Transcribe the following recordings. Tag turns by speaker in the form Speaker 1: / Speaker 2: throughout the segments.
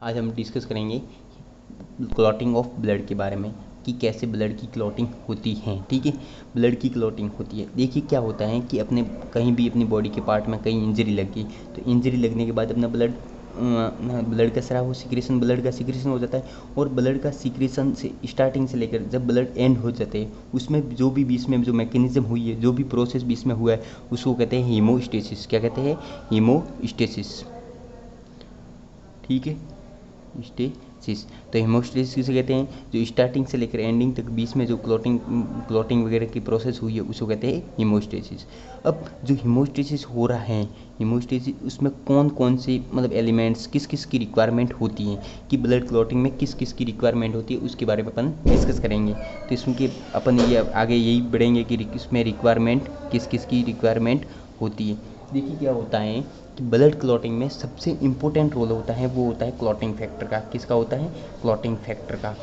Speaker 1: आज हम डिस्कस करेंगे क्लॉटिंग ऑफ ब्लड के बारे में कि कैसे ब्लड की क्लॉटिंग होती है। ठीक है, ब्लड की क्लॉटिंग होती है। देखिए क्या होता है कि अपने कहीं भी अपनी बॉडी के पार्ट में कहीं इंजरी लग गई तो इंजरी लगने के बाद अपना ब्लड का स्राव सिक्रेशन ब्लड का सिक्रेशन हो जाता है। और ब्लड का सिक्रेशन से स्टार्टिंग से लेकर जब ब्लड एंड हो जाते हैं उसमें जो भी बीच में जो मैकेनिज्म हुई है, जो भी प्रोसेस बीच में हुआ है उसको कहते हैं हीमोस्टेसिस। क्या कहते हैं? हीमोस्टेसिस। ठीक है, स्टेसिस। तो हेमोस्टेसिस किसे कहते हैं? जो स्टार्टिंग से लेकर एंडिंग तक बीच में जो क्लॉटिंग वगैरह की प्रोसेस हुई है उसको कहते हैं हीमोस्टेसिस। अब जो हीमोस्टेसिस हो रहा है, हीमोस्टेसिस उसमें कौन कौन से मतलब एलिमेंट्स किस किस की रिक्वायरमेंट होती हैं कि ब्लड क्लॉटिंग में किस किस की रिक्वायरमेंट होती है उसके बारे में अपन डिस्कस करेंगे। तो इसमें कि अपन ये आगे यही बढ़ेंगे कि इसमें रिक्वायरमेंट किस किस की रिक्वायरमेंट होती है। देखिए क्या होता है कि ब्लड क्लॉटिंग में सबसे इम्पोर्टेंट रोल होता है वो होता है क्लॉटिंग फैक्टर का। किसका होता है? क्लॉटिंग फैक्टर का।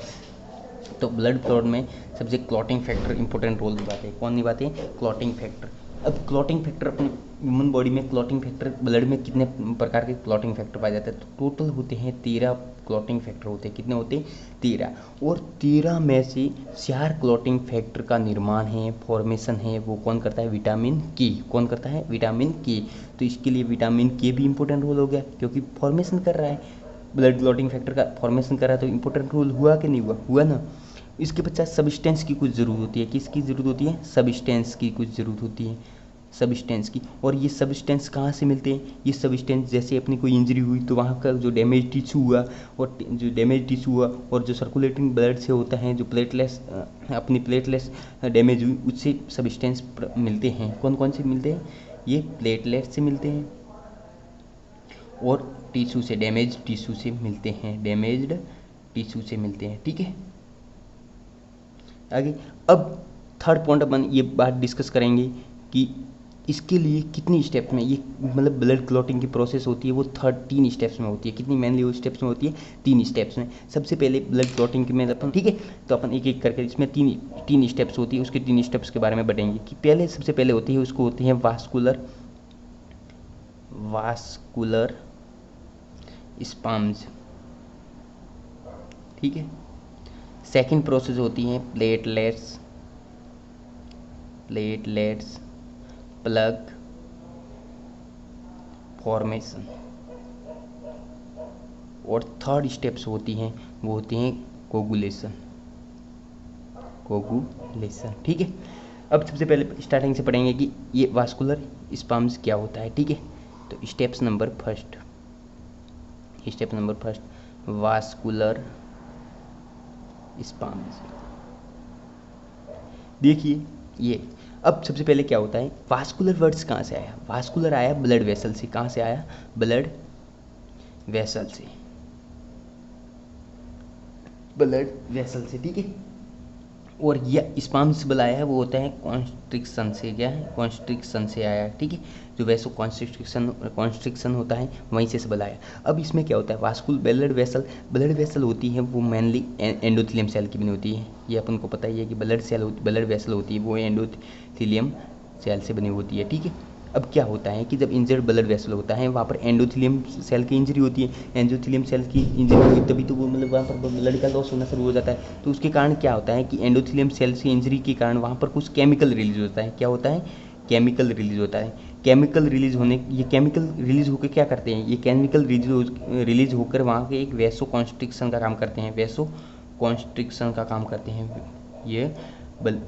Speaker 1: तो ब्लड क्लॉट में सबसे क्लॉटिंग फैक्टर इंपॉर्टेंट रोल निभाते हैं। कौन निभाते हैं? Clotting factor. अब क्लॉटिंग फैक्टर अपने ह्यूमन बॉडी में क्लॉटिंग फैक्टर ब्लड में कितने प्रकार के क्लॉटिंग फैक्टर पाए जाते हैं? तो टोटल होते हैं 13 क्लॉटिंग फैक्टर होते हैं। कितने होते हैं? 13। और 13 में से 4 क्लॉटिंग फैक्टर का निर्माण है, फॉर्मेशन है, वो कौन करता है? विटामिन के। कौन करता है? विटामिन के। तो इसके लिए विटामिन के भी इंपॉर्टेंट रोल हो गया क्योंकि फॉर्मेशन कर रहा है, ब्लड क्लॉटिंग फैक्टर का फॉर्मेशन कर रहा है, तो इंपॉर्टेंट रोल हुआ कि नहीं हुआ? हुआ ना। इसके पश्चात सब्सटेंस की कुछ ज़रूरत होती है। किसकी ज़रूरत होती है? सब्सटेंस की कुछ ज़रूरत होती है, सब्सटेंस की। और ये सब्सटेंस कहाँ से मिलते हैं? ये सब्सटेंस जैसे अपनी कोई इंजरी हुई तो वहाँ का जो डैमेज टिश्यू हुआ और जो डैमेज टिश्यू हुआ और जो सर्कुलेटिंग ब्लड से होता है, जो प्लेटलेस अपनी प्लेटलेस डैमेज हुई उससे सब्सटेंस मिलते हैं। कौन कौन से मिलते हैं? ये प्लेटलेट से मिलते हैं और टिश्यू से, डैमेज टिश्यू से मिलते हैं, डैमेज्ड टिश्यू से मिलते हैं। ठीक है, आगे अब थर्ड पॉइंट अपन ये बात डिस्कस करेंगे कि इसके लिए कितनी स्टेप्स में ये मतलब ब्लड क्लॉटिंग की प्रोसेस होती है वो 13 स्टेप्स में होती है। कितनी मेनली वो स्टेप्स में होती है? 3 स्टेप्स में। सबसे पहले ब्लड क्लॉटिंग के में अपन, ठीक है, तो अपन एक एक करके इसमें तीन स्टेप्स होती है, उसके 3 स्टेप्स के बारे में बढ़ेंगे कि पहले सबसे पहले होती है उसको होती है वास्कुलर स्पम्ज। ठीक है, सेकंड प्रोसेस होती है प्लेटलेट्स प्लग फॉर्मेशन। और थर्ड स्टेप्स होती हैं वो होती हैं कोगुलेशन। ठीक है, अब सबसे पहले स्टार्टिंग से पढ़ेंगे कि ये वास्कुलर स्पम्स क्या होता है। ठीक है, तो step number first vascular sperms. देखिए ये अब सबसे पहले क्या होता है, वास्कुलर वर्ड्स कहाँ से आया? वास्कुलर आया ब्लड वेसल से। कहाँ से आया? ब्लड वेसल से, ठीक है। और यह स्पाम्सिबल आया है वो होता है कॉन्स्ट्रिक्शन से। क्या है? कॉन्स्ट्रिक्शन से आया है। ठीक है, जो वैसो कॉन्स्ट्रिक्शन होता है वहीं से सबल आया। अब इसमें क्या होता है? वास्कुल ब्लड वेसल होती है वो मेनली एंडोथेलियम सेल की बनी होती है। ये अपन को पता ही है कि ब्लड वेसल होती है वो एंडोथेलियम सेल से बनी होती है। ठीक है, अब क्या होता है कि जब इंजर्ड ब्लड वेसल होता है वहाँ पर एंडोथेलियम सेल की इंजरी होती है। एंडोथेलियम सेल की इंजरी हुई तभी तो वो मतलब वहाँ पर ब्लड का लॉस होना शुरू हो जाता है। तो उसके कारण क्या होता है कि एंडोथेलियम सेल की इंजरी के कारण वहाँ पर कुछ केमिकल रिलीज होता है। क्या होता है? केमिकल रिलीज होता है। ये केमिकल रिलीज होकर क्या करते हैं? ये केमिकल रिलीज होकर वहाँ के एक वैसो कॉन्स्ट्रिक्शन का काम करते हैं। ये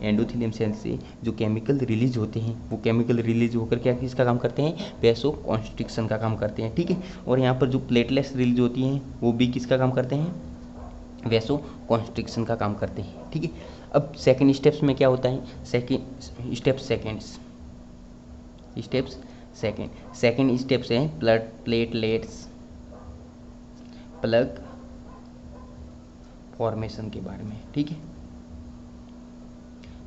Speaker 1: एंडोथेलियम सेल से जो केमिकल रिलीज होते हैं वो केमिकल रिलीज होकर क्या किसका काम करते हैं? वैसो कॉन्स्ट्रिक्शन का काम करते हैं। ठीक है, और यहाँ पर जो प्लेटलेट्स रिलीज होती हैं वो भी किसका काम करते हैं? वैसो कॉन्स्ट्रिक्शन का काम करते हैं। ठीक है, अब सेकेंड स्टेप्स में क्या होता है? सेकेंड स्टेप्स हैं प्लेटलेट्स प्लग फॉर्मेशन के बारे में। ठीक है,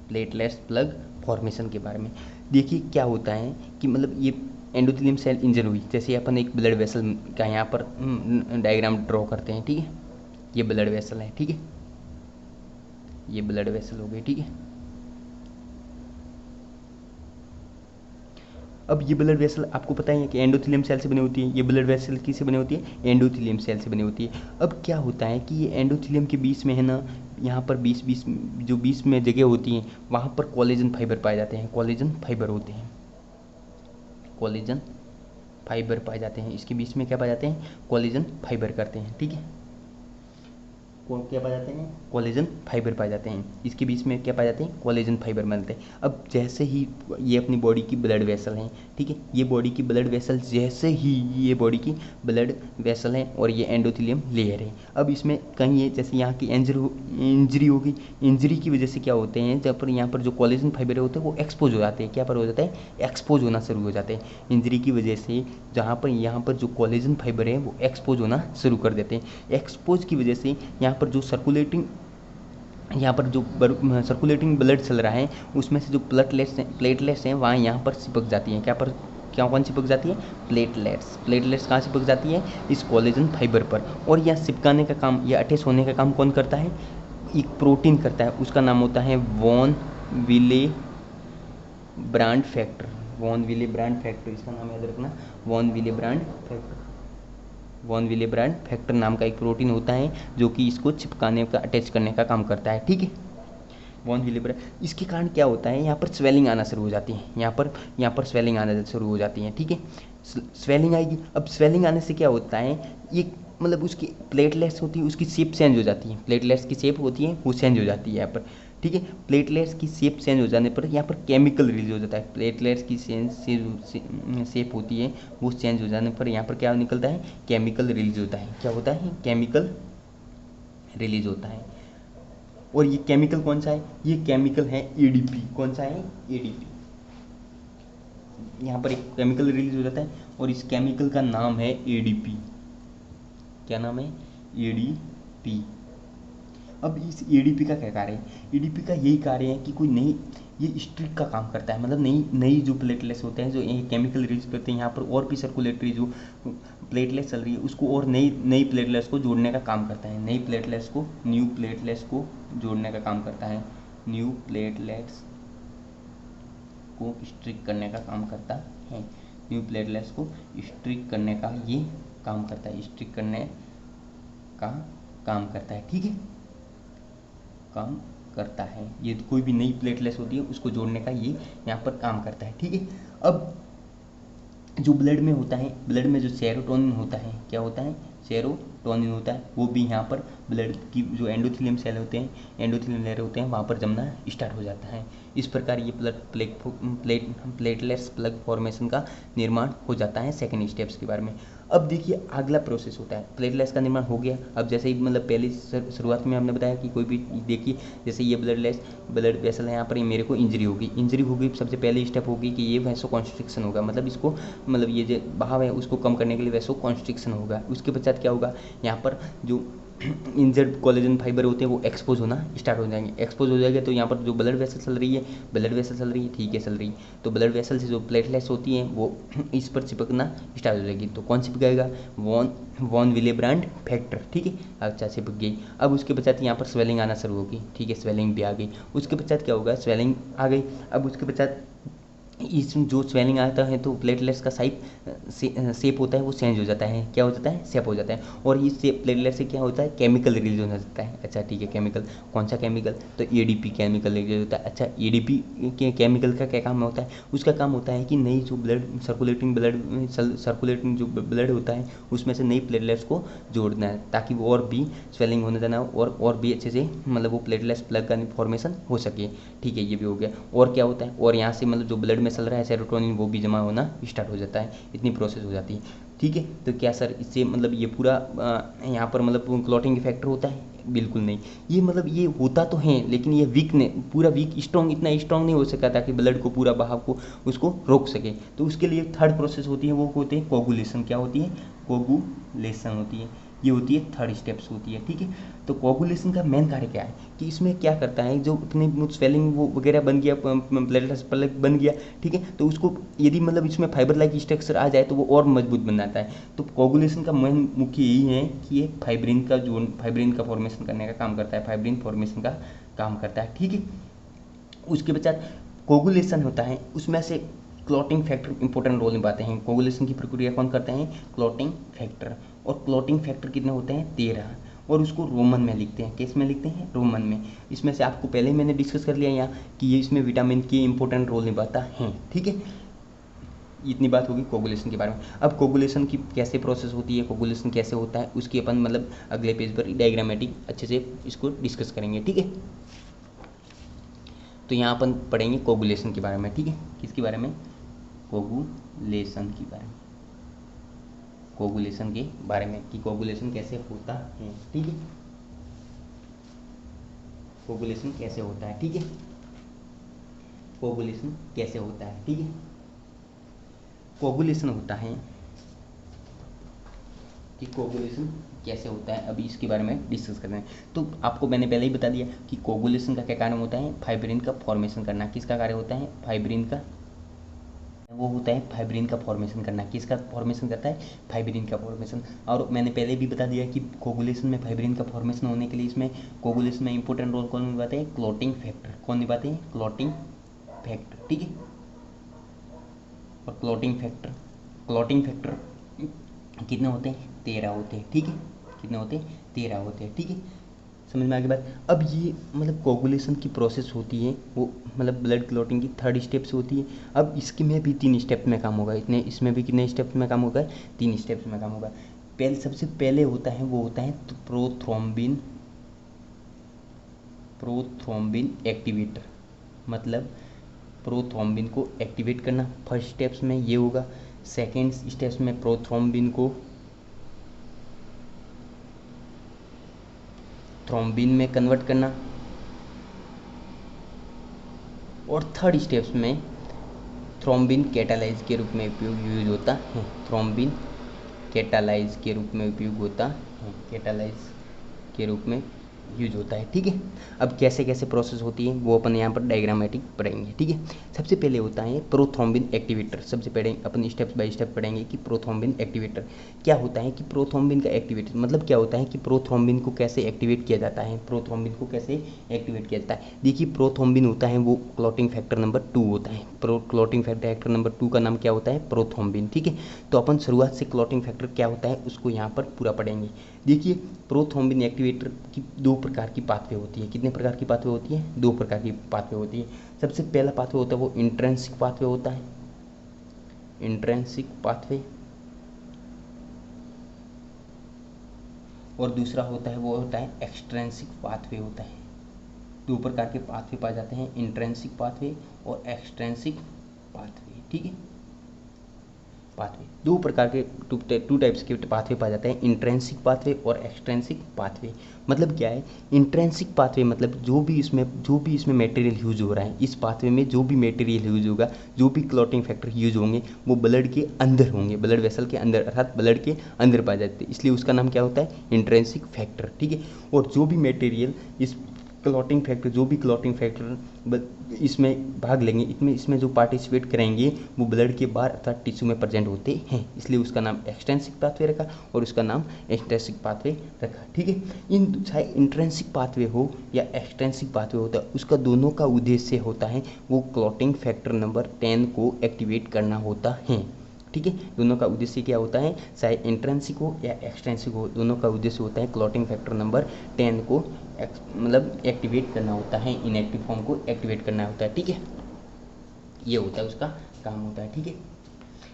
Speaker 1: प्लेटलेट्स प्लग फॉर्मेशन के बारे में। देखिए क्या होता है कि मतलब ये एंडोथेलियम सेल इंजर हुई, जैसे अपन एक ब्लड वेसल का यहाँ पर डायग्राम ड्रॉ करते हैं। ठीक है, ये ब्लड वेसल है। ठीक है, ये ब्लड वेसल हो गई। ठीक है, अब ये ब्लड वेसल आपको पता ही है कि एंडोथेलियम सेल से बनी होती है। ये ब्लड वेसल किससे बनी होती है? एंडोथेलियम सेल से बनी होती है। अब क्या होता है कि ये एंडोथेलियम के बीच में है ना, यहाँ पर बीच में जगह होती है, वहाँ पर कोलेजन फाइबर पाए जाते हैं। कोलेजन फाइबर होते हैं, कोलेजन फाइबर पाए जाते हैं। इसके बीच में क्या पाए जाते हैं? कोलेजन फाइबर करते हैं, ठीक है। क्या पाए जाते हैं? कोलेजन फाइबर पाए जाते हैं। इसके बीच में क्या पाए जाते हैं? कोलेजन फाइबर मिलते हैं। अब जैसे ही ये अपनी बॉडी की ब्लड वेसल हैं, ठीक है, ये बॉडी की ब्लड वेसल, जैसे ही ये बॉडी की ब्लड वेसल हैं और ये एंडोथेलियम लेयर है। अब इसमें कहीं ये जैसे यहाँ की इंजरी होगी, इंजरी की वजह से क्या होते हैं, जब पर यहाँ पर जो कोलेजन फाइबर होते हैं वो एक्सपोज हो जाते हैं। क्या पर हो जाता है? एक्सपोज होना शुरू हो जाते हैं। इंजरी की वजह से जहाँ पर यहाँ पर जो कोलेजन फाइबर है वो एक्सपोज होना शुरू कर देते हैं। एक्सपोज की वजह से यहाँ पर जो सर्कुलेटिंग ब्लड चल रहा है उसमें से जो प्लेटलेट्स हैं वहाँ यहाँ पर चिपक जाती हैं। कौन चिपक जाती है? प्लेटलेट्स कहाँ चिपक जाती है? इस कोलेजन फाइबर पर। और यह चिपकाने का काम, यह अटैच होने का काम कौन करता है? एक प्रोटीन करता है, उसका नाम होता है von Willebrand factor. Von Willebrand factor, इसका नाम याद रखना, von Willebrand factor. Von Willebrand factor नाम का एक प्रोटीन होता है जो कि इसको चिपकाने का, अटैच करने का काम करता है, ठीक है। वॉन विलेब्रांड, इसके कारण क्या होता है, यहाँ पर स्वेलिंग आना शुरू हो जाती है। यहाँ पर स्वेलिंग आना शुरू हो जाती है, ठीक है। स्वेलिंग आएगी। अब स्वेलिंग आने से क्या होता है, ये मतलब उसकी प्लेटलेट्स होती है, उसकी शेप चेंज हो जाती है। प्लेटलेट्स की शेप होती है वो चेंज हो जाती है यहाँ पर, ठीक है। प्लेटलेट्स की शेप चेंज हो जाने पर यहाँ पर केमिकल रिलीज हो जाता है। प्लेटलेट्स की शेप होती है वो चेंज हो जाने पर यहाँ पर क्या निकलता है? केमिकल रिलीज होता है। क्या होता है? केमिकल रिलीज होता है। और ये केमिकल कौन सा है? ये केमिकल है एडीपी। कौन सा है? एडीपी। यहाँ पर एक केमिकल रिलीज हो जाता है और इस केमिकल का नाम है एडीपी। क्या नाम है? एडीपी। अब इस एडीपी का क्या कार्य है? एडीपी का यही कार्य है कि कोई नई, ये स्ट्रिक का काम करता है, मतलब नई जो प्लेटलेट्स होते हैं जो केमिकल रिलीज करते हैं यहाँ पर, और भी सर्कुलेटरी जो प्लेटलेट्स चल रही है उसको और नई प्लेटलेट्स को जोड़ने का काम करता है। न्यू प्लेटलेट्स को जोड़ने का काम करता है। न्यू प्लेटलेट्स को स्ट्रिक करने का काम करता है। न्यू प्लेटलेट्स को स्ट्रिक करने का ये काम करता है। स्ट्रिक करने का काम करता है, ठीक है, काम करता है। ये कोई भी नई प्लेटलेट्स होती है उसको जोड़ने का ये यहाँ पर काम करता है, ठीक है। अब जो ब्लड में होता है, ब्लड में जो सेरोटोनिन होता है, क्या होता है? सेरोटोनिन होता है, वो भी यहाँ पर ब्लड की जो एंडोथेलियम सेल होते हैं, एंडोथेलियम लेयर होते हैं, वहाँ पर जमना स्टार्ट हो जाता है। इस प्रकार ये प्लेटलेट्स प्लग फॉर्मेशन का निर्माण हो जाता है सेकेंड स्टेप्स के बारे में। अब देखिए अगला प्रोसेस होता है, प्लेटलेट्स का निर्माण हो गया। अब जैसे ही मतलब पहले शुरुआत में हमने बताया कि कोई भी, देखिए जैसे ये ब्लड वेसल है, यहाँ पर मेरे को इंजरी होगी, सबसे पहले स्टेप होगी कि ये वैसो कॉन्स्ट्रिक्शन होगा, मतलब इसको, मतलब ये जो बहाव है उसको कम करने के लिए वैसो कॉन्स्ट्रिक्शन होगा। उसके पश्चात क्या होगा, यहाँ पर जो इंजर्ड कोलेजन फाइबर होते हैं वो एक्सपोज होना स्टार्ट हो जाएंगे। एक्सपोज हो जाएगा तो यहाँ पर जो ब्लड वेसल चल रही है, ठीक है चल रही है, तो ब्लड वेसल से जो प्लेटलेट्स होती हैं वो इस पर चिपकना स्टार्ट हो जाएगी। तो कौन चिपकाएगा? वॉन विलेब्रांड फैक्टर, ठीक है, अच्छा चिपक गई। अब उसके पश्चात यहाँ पर स्वेलिंग आना शुरू होगी, ठीक है, स्वेलिंग भी आ गई। उसके पश्चात क्या होगा? स्वेलिंग आ गई। अब उसके पश्चात इस जो स्वेलिंग आता है तो प्लेटलेट्स का शेप होता है वो चेंज हो जाता है। क्या हो जाता है? शेप हो जाता है। और इस प्लेटलेट से क्या होता है? केमिकल रिलीज हो जाता है। अच्छा ठीक है, केमिकल, कौन सा केमिकल? तो एडीपी केमिकल रिलीज होता है। अच्छा एडीपी के केमिकल का क्या काम होता है? उसका काम होता है कि नई जो सर्कुलेटिंग जो ब्लड होता है उसमें से नई प्लेटलेट्स को जोड़ना है ताकि वो और भी स्वेलिंग होने देना और भी अच्छे से मतलब वो प्लेटलेट्स प्लग का फॉर्मेशन हो सके, ठीक है, ये भी हो गया। और क्या होता है? और यहाँ से मतलब जो ब्लड में चल रहा है सेरोटोनिन वो भी जमा होना स्टार्ट हो जाता है। इतनी प्रोसेस हो जाती है, ठीक है। तो क्या सर इससे मतलब ये पूरा यहाँ पर मतलब क्लॉटिंग फैक्टर होता है? बिल्कुल नहीं। ये मतलब ये होता तो है लेकिन ये पूरा वीक स्ट्रॉन्ग, इतना स्ट्रॉन्ग नहीं हो सका ताकि ब्लड को पूरा बहाव को उसको रोक सके। तो उसके लिए थर्ड प्रोसेस होती है, वो होती है कोगुलेशन। क्या होती है? कोगुलेशन होती है। ये होती है थर्ड स्टेप्स होती है, ठीक है। तो कोगुलेशन का मेन कार्य क्या है कि इसमें क्या करता है, जो अपनी स्वेलिंग वो वगैरह बन गया, प्लेटलेट्स प्लग बन गया, ठीक है, तो उसको यदि मतलब इसमें फाइबर लाइक स्ट्रक्चर आ जाए तो वो और मजबूत बन जाता है। तो कोगुलेशन का मेन मुख्य यही है कि ये फाइब्रिन का फॉर्मेशन करने का काम करता है, फाइब्रिन फॉर्मेशन का काम करता है, ठीक है। उसके पश्चात कोगुलेशन होता है, उसमें से क्लॉटिंग फैक्टर इंपॉर्टेंट रोल निभाते हैं। कोगुलेशन की प्रक्रिया कौन करते हैं? Clotting factor. और क्लॉटिंग फैक्टर कितने होते हैं? 13। और उसको रोमन में लिखते हैं। किस में लिखते हैं? रोमन में। इसमें से आपको पहले ही मैंने डिस्कस कर लिया यहाँ कि ये इसमें विटामिन के इंपॉर्टेंट रोल निभाता है। ठीक है, इतनी बात होगी कोगुलेशन के बारे में। अब कोगुलेशन की कैसे प्रोसेस होती है, कोगुलेशन कैसे होता है, उसकी अपन मतलब अगले पेज पर डायग्रामेटिक अच्छे से इसको डिस्कस करेंगे। ठीक है, तो यहाँ अपन पढ़ेंगे कोगुलेशन के बारे में। ठीक है, किसके बारे में? कोगुलेशन के बारे में। कोगुलेशन के बारे में कि कोगुलेशन कैसे होता है। ठीक है, कोगुलेशन कैसे होता है। ठीक है, कोगुलेशन कैसे होता है। ठीक है, कोगुलेशन होता है कि कोगुलेशन कैसे होता है, अभी इसके बारे में डिस्कस करते हैं। तो आपको मैंने पहले ही बता दिया कि कोगुलेशन का क्या कारण होता है? फाइब्रिन का फॉर्मेशन करना। किसका कार्य होता है? फाइब्रिन का, वो होता है फाइब्रिन का फॉर्मेशन करना। किसका फॉर्मेशन करता है? फाइब्रिन का फॉर्मेशन। और मैंने पहले भी बता दिया कि कोगुलेशन में फाइब्रिन का फॉर्मेशन होने के लिए इसमें कोगुलेशन में इंपॉर्टेंट रोल कौन निभाते हैं? Clotting factor. कौन निभाते हैं? Clotting factor. ठीक है, और क्लॉटिंग फैक्टर कितने होते हैं? 13 होते हैं। ठीक है, कितने होते हैं? 13 होते हैं। ठीक है, समझ में आ गई बात। अब ये मतलब कोगुलेशन की प्रोसेस होती है वो मतलब ब्लड क्लॉटिंग की 3rd स्टेप से होती है। अब इसके में भी 3 स्टेप में काम होगा। इतने इसमें भी कितने स्टेप्स में काम होगा? 3 स्टेप्स में काम होगा। सबसे पहले होता है वो होता है तो प्रोथ्रोम्बिन एक्टिवेटर। मतलब प्रोथ्रोम्बिन को एक्टिवेट करना फर्स्ट स्टेप्स में ये होगा। सेकेंड स्टेप्स में प्रोथ्रोम्बिन को थ्रोम्बिन में कन्वर्ट करना। और 3rd स्टेप्स में थ्रोम्बिन कैटालाइज के रूप में उपयोग यूज होता है। थ्रोम्बिन कैटालाइज के रूप में उपयोग होता है। कैटालाइज के रूप में यूज होता है। ठीक है, अब कैसे कैसे प्रोसेस होती है वो अपन यहाँ पर डायग्रामेटिक पढ़ेंगे। ठीक है, सबसे पहले होता है प्रोथ्रोम्बिन एक्टिवेटर। सबसे पहले अपन स्टेप बाय स्टेप पढ़ेंगे कि प्रोथ्रोम्बिन एक्टिवेटर क्या होता है। कि प्रोथ्रोम्बिन का एक्टिवेटर मतलब क्या होता है कि प्रोथ्रोम्बिन को कैसे एक्टिवेट किया जाता है। प्रोथ्रोम्बिन को कैसे एक्टिवेट किया जाता है? देखिए, प्रोथ्रोम्बिन होता है वो क्लॉटिंग फैक्टर नंबर 2 होता है। क्लॉटिंग फैक्टर नंबर 2 का नाम क्या होता है? प्रोथ्रोम्बिन। ठीक है, तो अपन शुरुआत से क्लॉटिंग फैक्टर क्या होता है उसको यहाँ पर पूरा पढ़ेंगे। देखिए, प्रोथ्रोम्बिन एक्टिवेटर की 2 प्रकार की पाथवे होती है। कितने प्रकार की पाथवे होती है? 2 प्रकार की पाथवे होती है। सबसे पहला पाथवे होता है वो इंट्रिंसिक पाथवे होता है। Intrinsic pathway. और दूसरा होता है वो होता है एक्सट्रिंसिक पाथवे होता है। 2 प्रकार के पाथवे पाए जाते हैं, इंट्रिंसिक पाथवे और एक्सट्रिंसिक पाथवे। ठीक है, पाथवे 2 प्रकार के 2 टाइप्स के पाथवे पाए जाते हैं, इंट्रिंसिक पाथवे और एक्सट्रिंसिक पाथवे। मतलब क्या है? इंट्रिंसिक पाथवे मतलब जो भी इसमें मटेरियल यूज हो रहा है, इस पाथवे में जो भी मटेरियल यूज होगा, जो भी क्लॉटिंग फैक्टर यूज होंगे वो ब्लड के अंदर होंगे, ब्लड वेसल के अंदर अर्थात ब्लड के अंदर पाए जाते हैं। इसलिए उसका नाम क्या होता है? Intrinsic factor. ठीक है, और जो भी मटेरियल इस क्लॉटिंग फैक्टर जो भी क्लॉटिंग फैक्टर इसमें भाग लेंगे, इसमें जो पार्टिसिपेट करेंगे वो ब्लड के बाहर अर्थात टिश्यू में प्रेजेंट होते हैं। इसलिए उसका नाम एक्सट्रिंसिक पाथवे रखा और उसका नाम इंट्रिंसिक पाथवे रखा। ठीक है, इन चाहे इंट्रिंसिक पाथवे हो या एक्सट्रिंसिक पाथवे होता है, उसका दोनों का उद्देश्य होता है वो क्लॉटिंग फैक्टर नंबर 10 को एक्टिवेट करना होता है। ठीक है, दोनों का उद्देश्य क्या होता है? चाहे इंट्रिंसिक हो या एक्सट्रिंसिक हो, दोनों का उद्देश्य होता है क्लॉटिंग फैक्टर नंबर 10 को मतलब एक्टिवेट करना होता है, इनएक्टिव फॉर्म को एक्टिवेट करना होता है। ठीक है, ये होता है उसका काम होता है। ठीक है,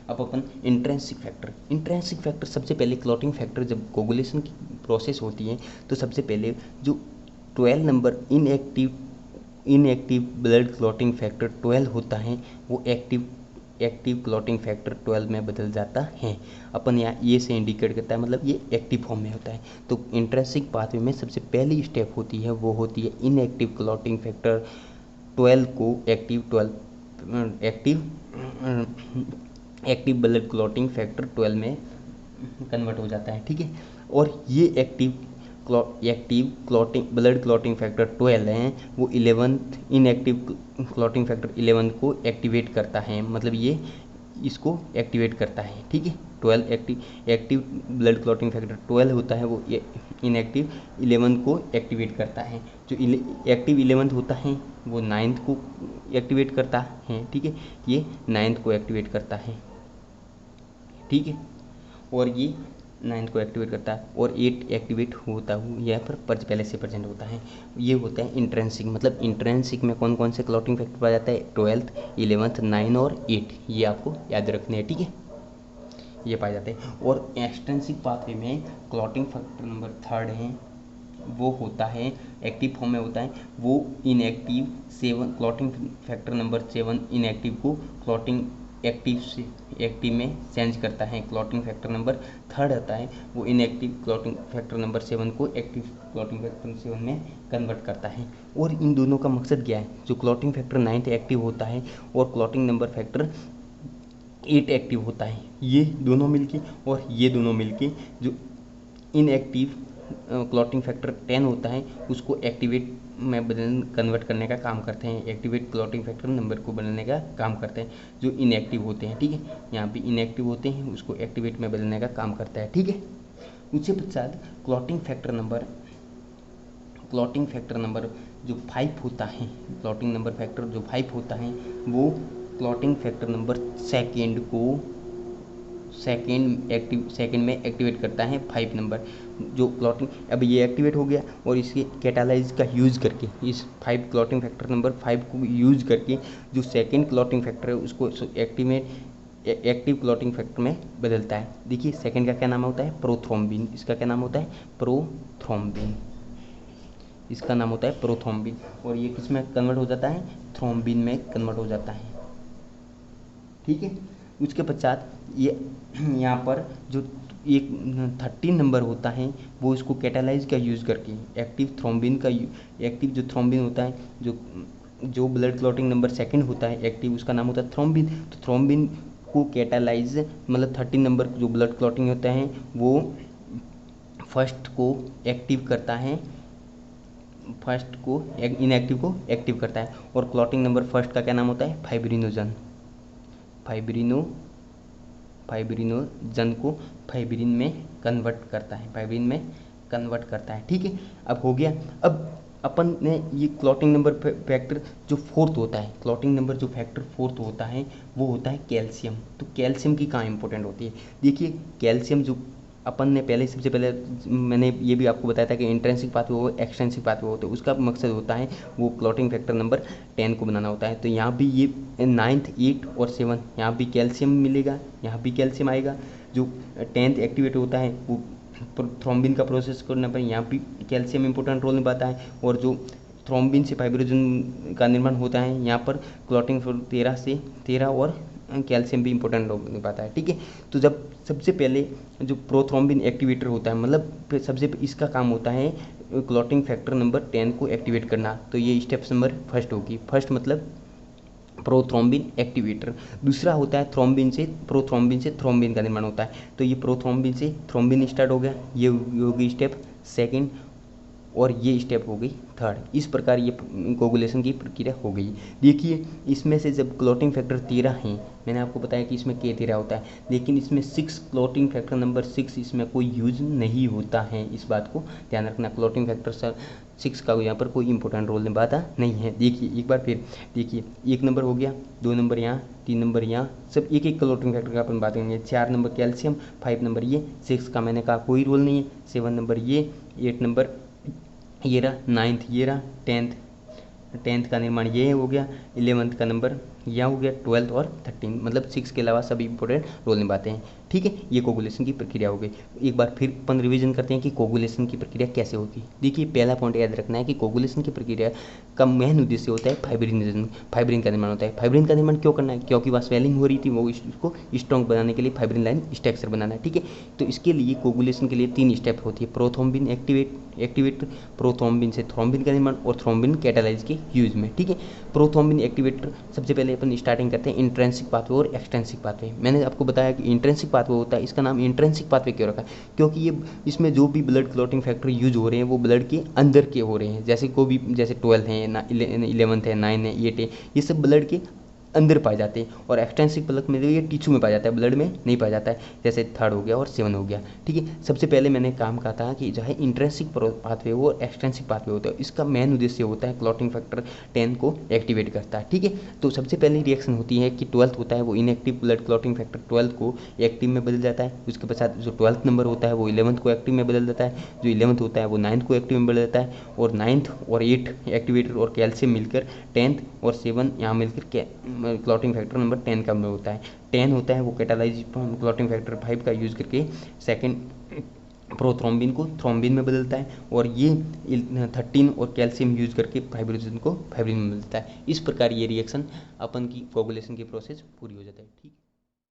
Speaker 1: अब अपन इंट्रिंसिक फैक्टर सबसे पहले क्लॉटिंग फैक्टर जब कोगुलेशन की प्रोसेस होती है तो सबसे पहले जो 12 number inactive blood clotting factor 12 होता है वो एक्टिव क्लॉटिंग फैक्टर 12 में बदल जाता है। अपन यहाँ ये से इंडिकेट करता है, मतलब ये एक्टिव फॉर्म में होता है। तो इंट्रिंसिक पाथवे में सबसे पहली स्टेप होती है वो होती है इनएक्टिव क्लॉटिंग फैक्टर 12 को एक्टिव ब्लड क्लॉटिंग फैक्टर 12 में कन्वर्ट हो जाता है। ठीक है, और ये active clotting blood clotting factor 12 हैं वो 11th इनएक्टिव क्लॉटिंग फैक्टर 11 को एक्टिवेट करता है, मतलब ये इसको एक्टिवेट करता है। ठीक है, 12 एक्टिव ब्लड क्लॉटिंग फैक्टर 12 होता है वो इनएक्टिव 11 को एक्टिवेट करता है। जो एक्टिव 11 होता है वो 9th को एक्टिवेट करता है, ठीक है, ये 9th को एक्टिवेट करता है, ठीक है, और ये 9th को एक्टिवेट करता है, और 8 एक्टिवेट होता हुआ यहाँ पर पहले से प्रेजेंट होता है। ये होता है इंट्रेंसिक, मतलब इंट्रेंसिक में कौन कौन से क्लॉटिंग फैक्टर पाया जाता है, 12th, 11th, 9 और 8, ये आपको याद रखने हैं, ठीक है, ये पाए जाते हैं। और एक्सटेंसिव पाथवे में क्लॉटिंग फैक्टर नंबर 3rd है, वो होता है एक्टिव फॉर्म में होता है, वो inactive 7 clotting factor number 7 inactive को क्लॉटिंग एक्टिव से एक्टिव में चेंज करता है। क्लॉटिंग फैक्टर नंबर 3rd आता है, वो इनएक्टिव क्लॉटिंग फैक्टर नंबर 7 को एक्टिव क्लॉटिंग फैक्टर 7 में कन्वर्ट करता है। और इन दोनों का मकसद क्या है, जो क्लॉटिंग फैक्टर 9th एक्टिव होता है और क्लॉटिंग नंबर फैक्टर 8 एक्टिव होता है, ये दोनों मिलके और ये दोनों मिलके जो इनएक्टिव क्लॉटिंग फैक्टर 10 होता है उसको एक्टिवेट में कन्वर्ट करने का काम करते हैं, एक्टिवेट क्लॉटिंग फैक्टर नंबर को बदलने का काम करते हैं जो इनएक्टिव होते हैं, ठीक है, यहाँ पे इनएक्टिव होते हैं उसको एक्टिवेट में बदलने का काम करता है, ठीक है। उसके पश्चात क्लॉटिंग फैक्टर नंबर जो 5 होता है, क्लॉटिंग नंबर फैक्टर जो 5 होता है वो क्लॉटिंग फैक्टर नंबर सेकेंड में एक्टिवेट करता है 5 नंबर, जो क्लॉटिंग अब ये एक्टिवेट हो गया और इसके कैटालाइज का यूज़ करके इस 5 क्लॉटिंग फैक्टर नंबर 5 को यूज़ करके जो सेकेंड क्लॉटिंग फैक्टर है उसको एक्टिव क्लॉटिंग फैक्टर में बदलता है। देखिए सेकेंड का क्या नाम होता है, प्रोथ्रोम्बिन, इसका क्या नाम होता है, प्रोथ्रोम्बिन, इसका नाम होता है प्रोथ्रोम्बिन, और ये किस में कन्वर्ट हो जाता है, थ्रोम्बिन में कन्वर्ट हो जाता है, ठीक है। उसके पश्चात ये यहाँ पर जो एक 13 नंबर होता है वो इसको कैटालाइज का यूज़ करके एक्टिव जो थ्रोम्बिन होता है, जो ब्लड क्लॉटिंग नंबर 2 होता है एक्टिव, उसका नाम होता है थ्रोम्बिन। तो थ्रोम्बिन को कैटालाइज मतलब 13 नंबर जो ब्लड क्लॉटिंग होता है वो फर्स्ट को एक्टिव करता है, फर्स्ट को इनएक्टिव को एक्टिव करता है। और क्लॉटिंग नंबर फर्स्ट का क्या नाम होता है, फाइब्रिनोजन को फाइब्रिन में कन्वर्ट करता है, ठीक है। अब हो गया, अब अपन ने ये क्लॉटिंग नंबर फैक्टर जो 4th होता है, क्लॉटिंग नंबर जो फैक्टर 4th होता है वो होता है कैल्शियम। तो कैल्शियम की कहाँ इंपॉर्टेंट होती है, देखिए कैल्शियम जो अपन ने सबसे पहले मैंने ये भी आपको बताया था कि इंट्रेंसिक पाथवे हो एक्सटेंसिव पाथवे हो, तो उसका मकसद होता है वो क्लॉटिंग फैक्टर नंबर 10 को बनाना होता है। तो यहाँ भी ये 9th, 8 और 7 यहाँ भी कैल्शियम मिलेगा, यहाँ भी कैल्शियम आएगा। जो 10th एक्टिवेट होता है वो थ्रोम्बिन का प्रोसेस करने पर यहाँ भी कैल्शियम इंपॉर्टेंट रोल निभाता है, और जो थ्रोम्बिन से फाइब्रिनोजन का निर्माण होता है यहाँ पर क्लॉटिंग 13 और कैल्शियम भी इंपॉर्टेंट रोल निभाता है, ठीक है। तो जब सबसे पहले जो प्रोथ्रोम्बिन एक्टिवेटर होता है, मतलब सबसे इसका काम होता है क्लॉटिंग फैक्टर नंबर 10 को एक्टिवेट करना, तो ये स्टेप नंबर फर्स्ट होगी। फर्स्ट मतलब प्रोथ्रोम्बिन एक्टिवेटर। दूसरा होता है प्रोथ्रोम्बिन से थ्रोम्बिन का निर्माण होता है, तो ये प्रोथ्रोम्बिन से थ्रोम्बिन स्टार्ट हो गया, ये होगी स्टेप सेकेंड, और ये स्टेप हो गई 3rd। इस प्रकार ये कोगुलेशन की प्रक्रिया हो गई। देखिए इसमें से जब क्लॉटिंग फैक्टर 13 हैं, मैंने आपको बताया कि इसमें K13 होता है, लेकिन इसमें 6 क्लॉटिंग फैक्टर नंबर 6 इसमें कोई यूज नहीं होता है, इस बात को ध्यान रखना। क्लॉटिंग फैक्टर 6 का यहाँ पर कोई इंपॉर्टेंट रोल निभाता नहीं है। देखिए एक बार फिर देखिए, 1 नंबर हो गया, 2 नंबर यहाँ, 3 नंबर यहाँ, सब एक एक क्लॉटिंग फैक्टर का अपन बात करेंगे। 4 नंबर कैल्शियम, 5 नंबर ये, 6 का मैंने कहा कोई रोल नहीं है, 7 नंबर ये, 8 नंबर ये रहा, 9th ये रहा, 10th का निर्माण ये हो गया, 11th का नंबर यह हो गया, 12th और 13, मतलब 6 के अलावा सभी इंपॉर्टेंट रोल निभाते हैं, ठीक है। ये कोगुलेशन की प्रक्रिया हो गई। एक बार फिर अपन रिवीजन करते हैं कि कोगुलेशन की प्रक्रिया कैसे होती है। देखिए पहला पॉइंट याद रखना है कि कोगुलेशन की प्रक्रिया का मेन उद्देश्य होता है फाइब्रिन का निर्माण होता है। फाइब्रिन का निर्माण क्यों करना है, क्योंकि वहाँ स्वेलिंग हो रही थी, वो इसको स्ट्रॉन्ग बनाने के लिए फाइब्रिन लाइन स्ट्रक्चर बनाना है, ठीक है। तो इसके लिए कोगुलेशन के लिए 3 स्टेप होती है, प्रोथ्रोम्बिन एक्टिवेटर, प्रोथ्रोम्बिन से थ्रोम्बिन का निर्माण और थ्रोम्बिन कैटालाइज के यूज में, ठीक है। प्रोथ्रोम्बिन एक्टिवेटर सबसे पहले अपन स्टार्टिंग करते हैं इंट्रेंसिक पाथवे और एक्सटेंसिक पाथवे। मैंने आपको बताया कि इंट्रेंसिक पाथवे होता है, इसका नाम इंट्रेंसिक पाथवे क्यों रखा है, क्योंकि ये इसमें जो भी ब्लड क्लॉटिंग फैक्टर यूज हो रहे हैं वो ब्लड के अंदर के हो रहे हैं, जैसे 12 हैं, 11th है, 9 है, 8 है, ये सब ब्लड के अंदर पाए जाते हैं, और एक्सटेंसिव प्लग में ये टिश्यू में पाया जाता है, ब्लड में नहीं पाया जाता है, जैसे थर्ड हो गया और 7 हो गया। ठीक है, सबसे पहले मैंने काम कहा था कि जो है इंट्रिंसिक पाथवे वो एक्सटेंसिव पाथवे होता है, इसका मेन उद्देश्य होता है क्लॉटिंग फैक्टर 10 को एक्टिवेट करता है। ठीक है, तो सबसे पहले रिएक्शन होती है कि 12th होता है वो इनएक्टिव ब्लड क्लॉटिंग फैक्टर 12 को एक्टिव में बदल जाता है, उसके पश्चात जो 12th नंबर होता है वो 11th को एक्टिव में बदल जाता है, जो 11th होता है वो 9th को एक्टिव में बदल जाता है, और 9th और 8 एक्टिवेटर और कैल्शियम मिलकर 10th और 7 यहाँ मिलकर क्लॉटिंग फैक्टर नंबर 10 का होता है। 10 होता है वो कैटालाइज क्लॉटिंग फैक्टर 5 का यूज़ करके सेकेंड प्रोथ्रोम्बिन को थ्रोम्बिन में बदलता है, और ये 13 और कैल्शियम यूज करके फाइब्रोजिन को फाइब्रिन में बदलता है। इस प्रकार ये रिएक्शन अपन की कोगुलेशन की प्रोसेस पूरी हो जाता है। ठीक।